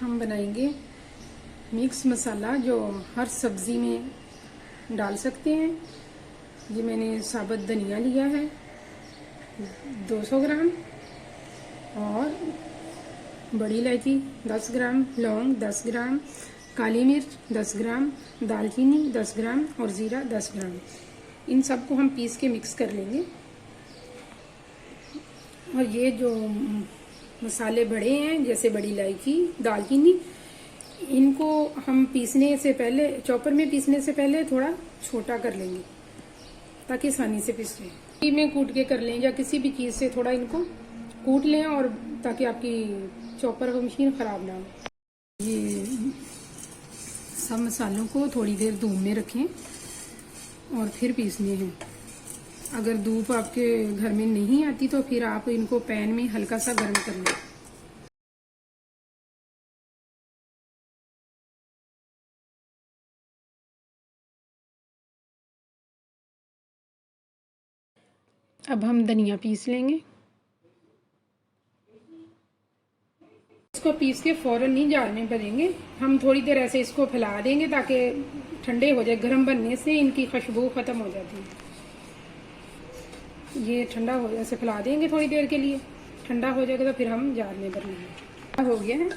हम बनाएंगे मिक्स मसाला जो हर सब्ज़ी में डाल सकते हैं। ये मैंने साबुत धनिया लिया है 200 ग्राम और बड़ी इलायची 10 ग्राम, लौंग 10 ग्राम, काली मिर्च 10 ग्राम, दालचीनी 10 ग्राम और ज़ीरा 10 ग्राम। इन सबको हम पीस के मिक्स कर लेंगे। और ये जो मसाले बड़े हैं जैसे बड़ी इलायची, दालचीनी, इनको हम पीसने से पहले चॉपर में पीसने से पहले थोड़ा छोटा कर लेंगे ताकि आसानी से पीस लें। में कूट के कर लें या किसी भी चीज़ से थोड़ा इनको कूट लें और ताकि आपकी चॉपर का मशीन ख़राब ना हो। ये सब मसालों को थोड़ी देर धूप में रखें और फिर पीसने हैं। अगर धूप आपके घर में नहीं आती तो फिर आप इनको पैन में हल्का सा गर्म कर लें। अब हम धनिया पीस लेंगे। इसको पीस के फौरन नहीं जार में भरेंगे, हम थोड़ी देर ऐसे इसको फैला देंगे ताकि ठंडे हो जाए। गर्म बनने से इनकी खुशबू ख़त्म हो जाती है। ये ठंडा हो ऐसे फैला देंगे थोड़ी देर के लिए, ठंडा हो जाएगा तो फिर हम जार में भर लेंगे। हो गया है,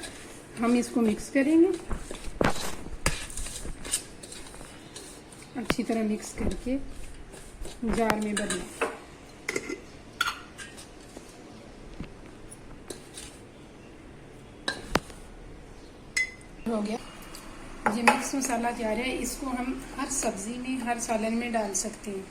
हम इसको मिक्स करेंगे अच्छी तरह मिक्स करके जार में भर लेंगे। हो गया, ये मिक्स मसाला तैयार है। इसको हम हर सब्जी में, हर सालन में डाल सकते हैं।